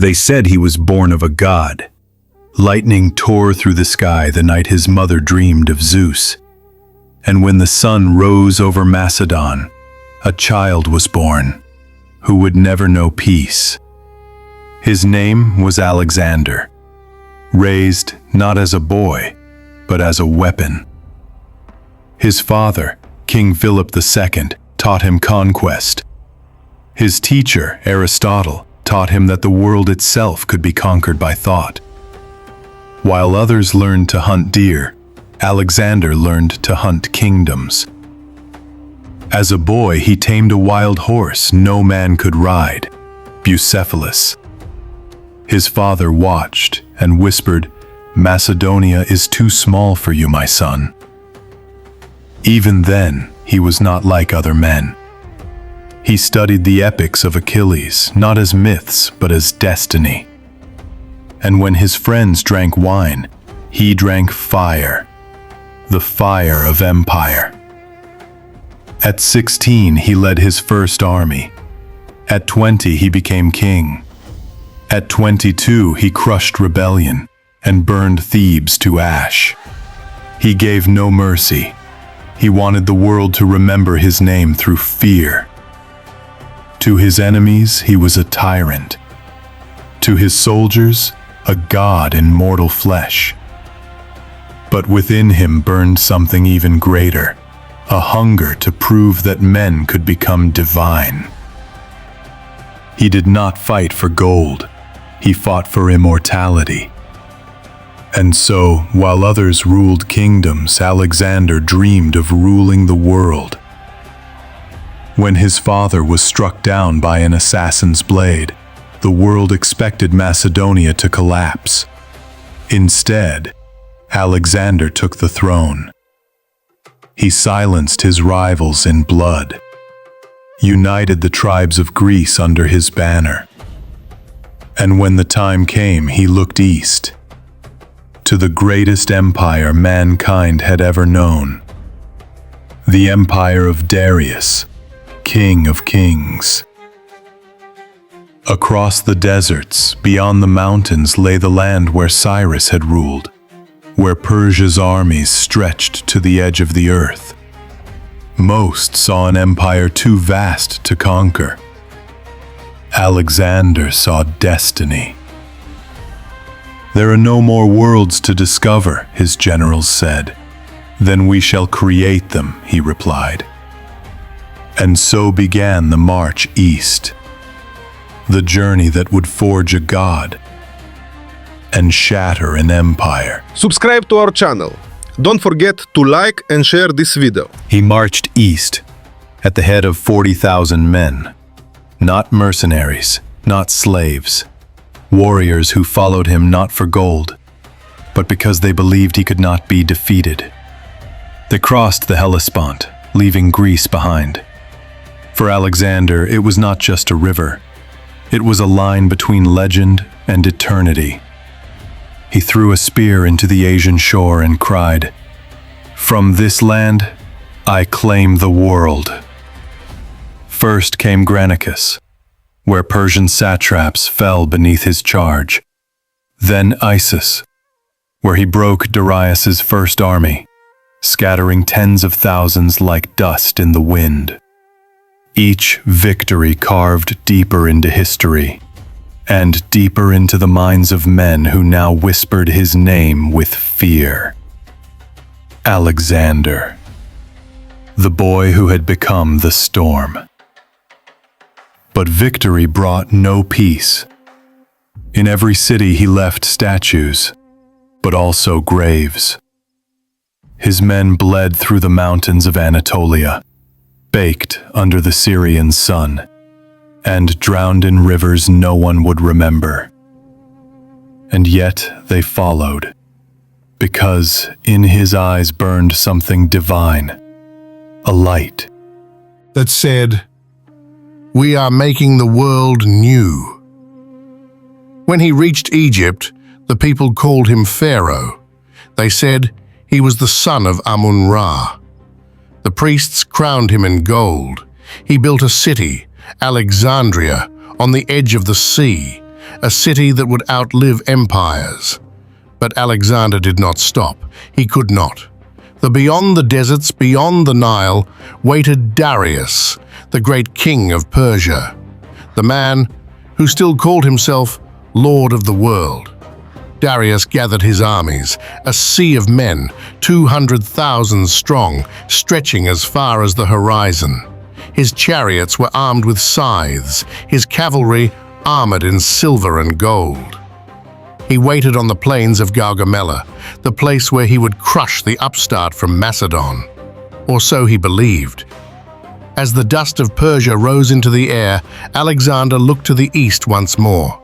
They said he was born of a god. Lightning tore through the sky the night his mother dreamed of Zeus. And when the sun rose over Macedon, a child was born who would never know peace. His name was Alexander, raised not as a boy, but as a weapon. His father, King Philip II, taught him conquest. His teacher, Aristotle, taught him that the world itself could be conquered by thought. While others learned to hunt deer, Alexander learned to hunt kingdoms. As a boy, he tamed a wild horse no man could ride, Bucephalus. His father watched and whispered, "Macedonia is too small for you, my son." Even then, he was not like other men. He studied the epics of Achilles, not as myths, but as destiny. And when his friends drank wine, he drank fire, the fire of empire. At 16, he led his first army. At 20, he became king. At 22, he crushed rebellion and burned Thebes to ash. He gave no mercy. He wanted the world to remember his name through fear. To his enemies, he was a tyrant. To his soldiers, a god in mortal flesh. But within him burned something even greater, a hunger to prove that men could become divine. He did not fight for gold. He fought for immortality. And so, while others ruled kingdoms, Alexander dreamed of ruling the world. When his father was struck down by an assassin's blade, the world expected Macedonia to collapse. Instead, Alexander took the throne. He silenced his rivals in blood, united the tribes of Greece under his banner. And when the time came, he looked east, to the greatest empire mankind had ever known, the empire of Darius, King of Kings. Across the deserts, beyond the mountains, lay the land where Cyrus had ruled, where Persia's armies stretched to the edge of the earth. Most saw an empire too vast to conquer. Alexander saw destiny. "There are no more worlds to discover," his generals said. "Then we shall create them," he replied. And so began the march east, the journey that would forge a god and shatter an empire. Subscribe to our channel. Don't forget to like and share this video. He marched east at the head of 40,000 men, not mercenaries, not slaves, warriors who followed him not for gold, but because they believed he could not be defeated. They crossed the Hellespont, leaving Greece behind. For Alexander, it was not just a river. It was a line between legend and eternity. He threw a spear into the Asian shore and cried, "From this land, I claim the world." First came Granicus, where Persian satraps fell beneath his charge. Then Issus, where he broke Darius's first army, scattering tens of thousands like dust in the wind. Each victory carved deeper into history, and deeper into the minds of men who now whispered his name with fear. Alexander, the boy who had become the storm. But victory brought no peace. In every city he left statues, but also graves. His men bled through the mountains of Anatolia, baked under the Syrian sun, and drowned in rivers no one would remember. And yet they followed, because in his eyes burned something divine, a light that said, "We are making the world new." When he reached Egypt, the people called him Pharaoh. They said he was the son of Amun-Ra. The priests crowned him in gold. He built a city, Alexandria, on the edge of the sea, a city that would outlive empires. But Alexander did not stop. He could not. Beyond the deserts, beyond the Nile, waited Darius, the great king of Persia, the man who still called himself Lord of the world. Darius gathered his armies, a sea of men, 200,000 strong, stretching as far as the horizon. His chariots were armed with scythes, his cavalry armored in silver and gold. He waited on the plains of Gaugamela, the place where he would crush the upstart from Macedon. Or so he believed. As the dust of Persia rose into the air, Alexander looked to the east once more.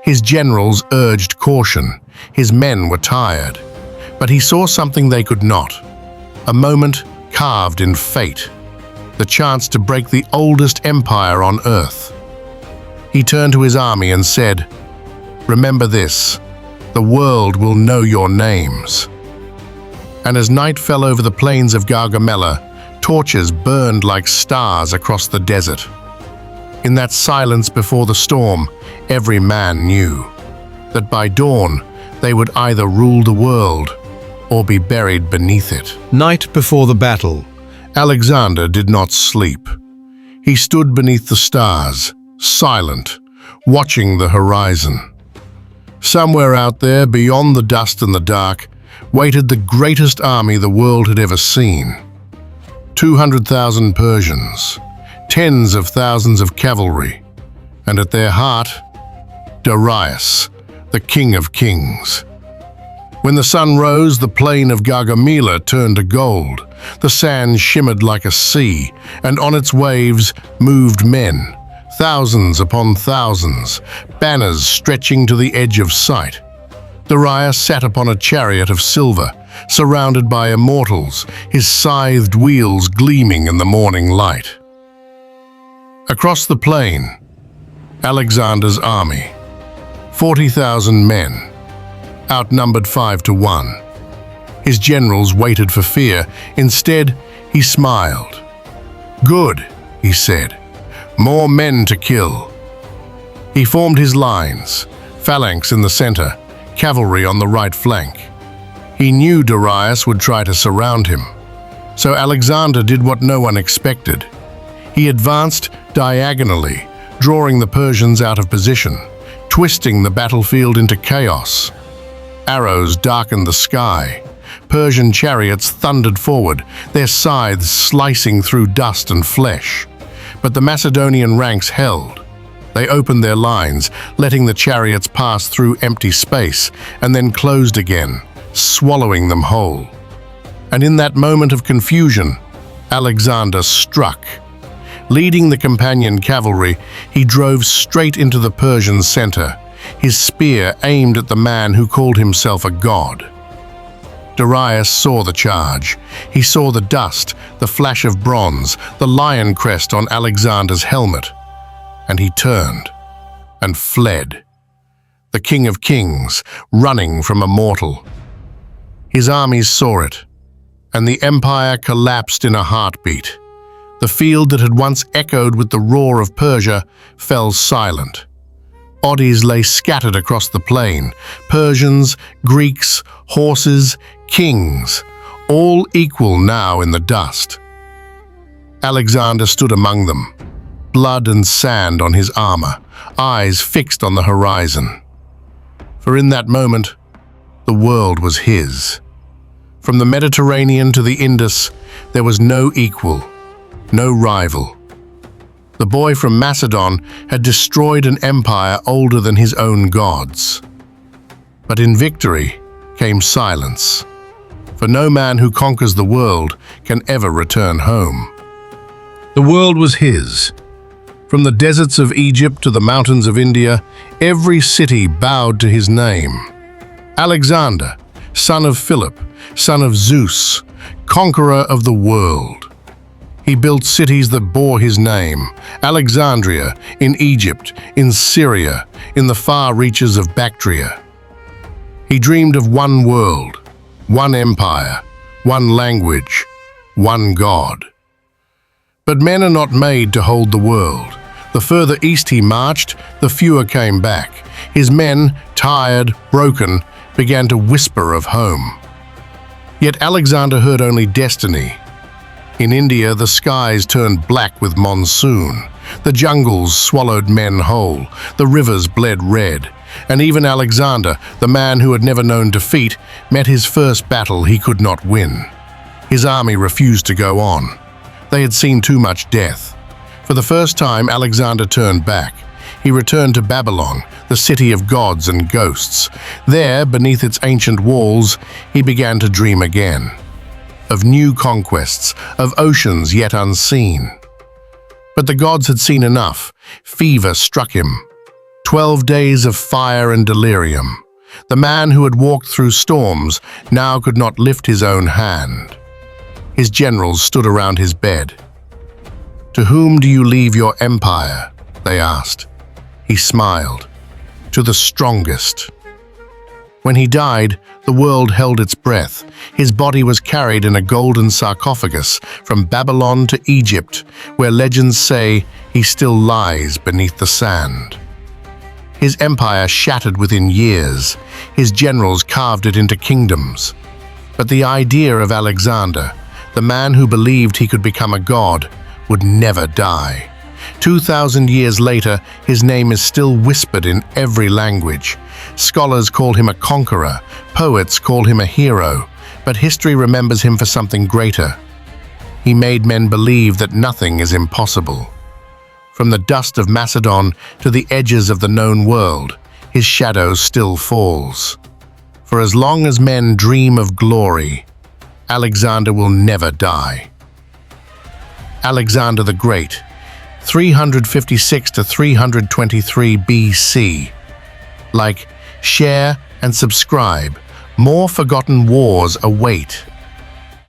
His generals urged caution. His men were tired. But he saw something they could not. A moment carved in fate. The chance to break the oldest empire on earth. He turned to his army and said, "Remember this, the world will know your names." And as night fell over the plains of Gaugamela, torches burned like stars across the desert. In that silence before the storm, every man knew that by dawn they would either rule the world or be buried beneath it. Night before the battle. Alexander did not sleep. He stood beneath the stars, silent, watching the horizon. Somewhere out there, beyond the dust and the dark, waited the greatest army the world had ever seen. 200,000 Persians, tens of thousands of cavalry, and at their heart, Darius, the king of kings. When the sun rose, the plain of Gaugamela turned to gold. The sand shimmered like a sea, and on its waves moved men, thousands upon thousands, banners stretching to the edge of sight. Darius sat upon a chariot of silver, surrounded by immortals, his scythed wheels gleaming in the morning light. Across the plain, Alexander's army, 40,000 men, outnumbered 5-1. His generals waited for fear. Instead, he smiled. "Good," he said. "More men to kill." He formed his lines, phalanx in the center, cavalry on the right flank. He knew Darius would try to surround him. So Alexander did what no one expected. He advanced diagonally, drawing the Persians out of position, twisting the battlefield into chaos. Arrows darkened the sky. Persian chariots thundered forward, their scythes slicing through dust and flesh. But the Macedonian ranks held. They opened their lines, letting the chariots pass through empty space, and then closed again, swallowing them whole. And in that moment of confusion, Alexander struck. Leading the companion cavalry, he drove straight into the Persian center, his spear aimed at the man who called himself a god. Darius saw the charge. He saw the dust, the flash of bronze, the lion crest on Alexander's helmet. And he turned and fled. The King of Kings, running from a mortal. His armies saw it, and the empire collapsed in a heartbeat. The field that had once echoed with the roar of Persia fell silent. Bodies lay scattered across the plain. Persians, Greeks, horses, kings, all equal now in the dust. Alexander stood among them, blood and sand on his armor, eyes fixed on the horizon. For in that moment, the world was his. From the Mediterranean to the Indus, there was no equal, no rival. The boy from Macedon had destroyed an empire older than his own gods. But in victory came silence, for no man who conquers the world can ever return home. The world was his. From the deserts of Egypt to the mountains of India, every city bowed to his name. Alexander, son of Philip, son of Zeus, conqueror of the world. He built cities that bore his name: Alexandria, in Egypt, in Syria, in the far reaches of Bactria. He dreamed of one world, one empire, one language, one God. But men are not made to hold the world. The further east he marched, the fewer came back. His men, tired, broken, began to whisper of home. Yet Alexander heard only destiny. In India, the skies turned black with monsoon. The jungles swallowed men whole. The rivers bled red. And even Alexander, the man who had never known defeat, met his first battle he could not win. His army refused to go on. They had seen too much death. For the first time, Alexander turned back. He returned to Babylon, the city of gods and ghosts. There, beneath its ancient walls, he began to dream again. Of new conquests, of oceans yet unseen. But the gods had seen enough. Fever struck him. 12 days of fire and delirium. The man who had walked through storms now could not lift his own hand. His generals stood around his bed. "To whom do you leave your empire?" they asked. He smiled. "To the strongest." When he died, the world held its breath. His body was carried in a golden sarcophagus from Babylon to Egypt, where legends say he still lies beneath the sand. His empire shattered within years. His generals carved it into kingdoms. But the idea of Alexander, the man who believed he could become a god, would never die. 2,000 years later, his name is still whispered in every language. Scholars call him a conqueror, poets call him a hero, but history remembers him for something greater. He made men believe that nothing is impossible. From the dust of Macedon to the edges of the known world, his shadow still falls. For as long as men dream of glory, Alexander will never die. Alexander the Great, 356 to 323 BC. Like, share, and subscribe. More forgotten wars await.